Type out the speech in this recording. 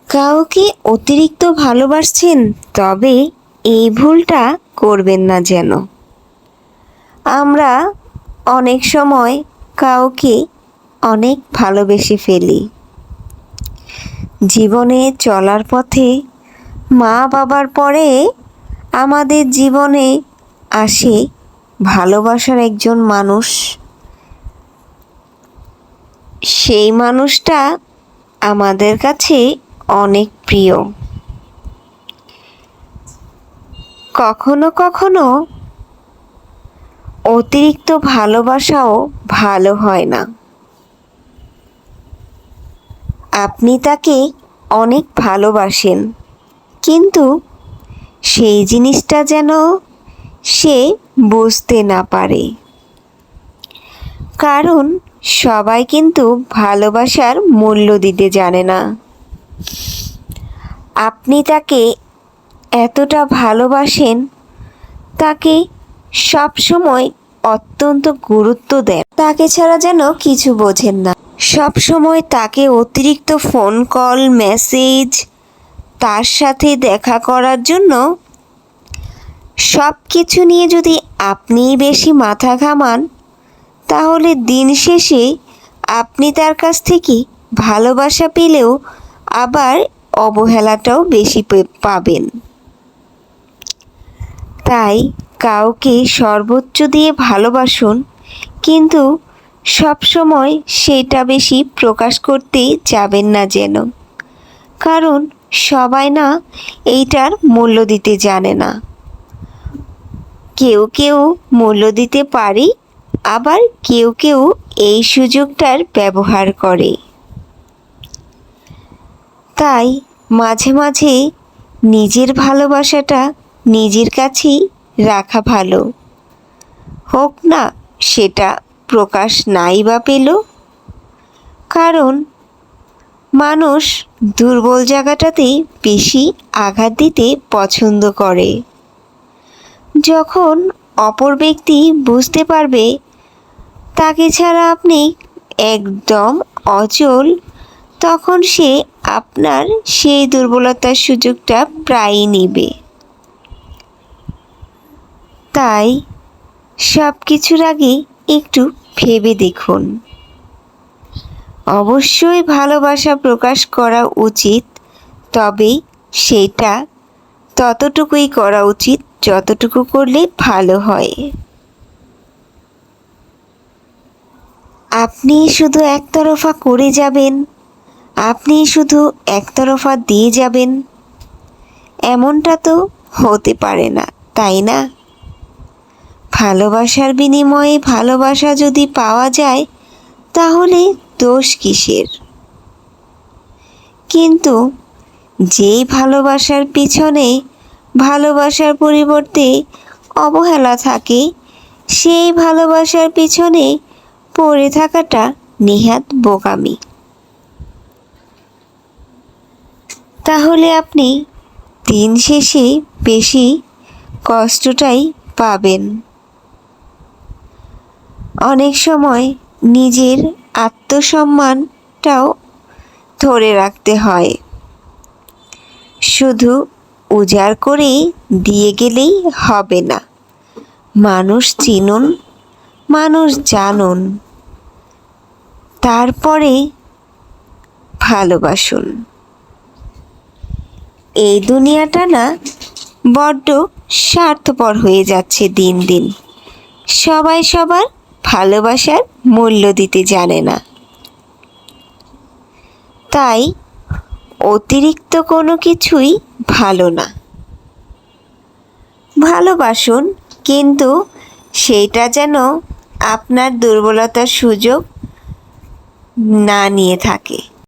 কাউকে অতিরিক্ত ভালোবাসছেন, তবে এই ভুলটা করবেন না যেন। আমরা অনেক সময় কাউকে অনেক ভালোবেসে ফেলি। জীবনে চলার পথে মা বাবার পরে আমাদের জীবনে আসে ভালোবাসার একজন মানুষ। সেই মানুষটা আমাদের কাছে অনেক প্রিয়। কখনো কখনো অতিরিক্ত ভালোবাসাও ভালো হয় না। আপনি তাকে অনেক ভালোবাসেন, কিন্তু সেই জিনিসটা যেন সে বুঝতে না পারে। কারণ সবাই কিন্তু ভালোবাসার মূল্য দিতে জানে না। আপনি তাকে এতটা ভালোবাসেন, তাকে সব সময় অত্যন্ত গুরুত্ব দেন, তাকে ছাড়া যেন কিছু বোঝেন না। সব সময় তাকে অতিরিক্ত ফোন কল, মেসেজ, তার সাথে দেখা করার জন্য সব কিছু নিয়ে যদি আপনিই বেশি মাথা ঘামান, তাহলে দিন শেষে আপনি তার কাছ থেকে ভালোবাসা পেলেও আবার অবহেলাটাও বেশি পাবেন। তাই কাউকে সর্বোচ্চ দিয়ে ভালোবাসুন, কিন্তু সবসময় সেটা বেশি প্রকাশ করতে যাবেন না যেন। কারণ সবাই না এইটার মূল্য দিতে জানে না। কেউ কেউ মূল্য দিতে পারে, আবার কেউ কেউ এই সুযোগটার ব্যবহার করে। তাই মাঝে মাঝে নিজের ভালোবাসাটা নিজের কাছেই রাখা ভালো। হোক না সেটা প্রকাশ নাই বা পেল। কারণ মানুষ দুর্বল জায়গাটাতেই বেশি আঘাত দিতে পছন্দ করে। যখন অপর ব্যক্তি বুঝতে পারবে তাকে ছাড়া আপনি একদম অচল, তখন সে আপনার সেই দুর্বলতার সুযোগটা প্রায়ই নেবে। তাই সব কিছুর আগে একটু ভেবে দেখুন। অবশ্যই ভালোবাসা প্রকাশ করা উচিত, তবে সেটা ততটুকুই করা উচিত যতটুকু করলে ভালো হয়। আপনি শুধু একতরফা করে যাবেন, আপনি শুধু একতরফা দিয়ে যাবেন, এমনটা তো হতে পারে না, তাই না? ভালোবাসার বিনিময়ে ভালোবাসা যদি পাওয়া যায়, তাহলে দোষ কিসের? কিন্তু যেই ভালোবাসার পিছনে ভালোবাসার পরিবর্তে অবহেলা থাকে, সেই ভালোবাসার পিছনে পড়ে থাকাটা নেহাত বোকামি। তাহলে আপনি দিন শেষে বেশি কষ্টটাই পাবেন। অনেক সময় নিজের আত্মসম্মানটাও ধরে রাখতে হয়। শুধু উজাড় করে দিয়ে গেলেই হবে না। মানুষ চিনুন, মানুষ জানুন, তারপরে ভালোবাসুন। এই দুনিয়াটা না বড্ড স্বার্থপর হয়ে যাচ্ছে দিন দিন। সবাই সবার ভালোবাসার মূল্য দিতে জানে না। তাই অতিরিক্ত কোনো কিছুই ভালো না। ভালোবাসুন, কিন্তু সেইটা যেন আপনার দুর্বলতার সুযোগ না নিয়ে থাকে।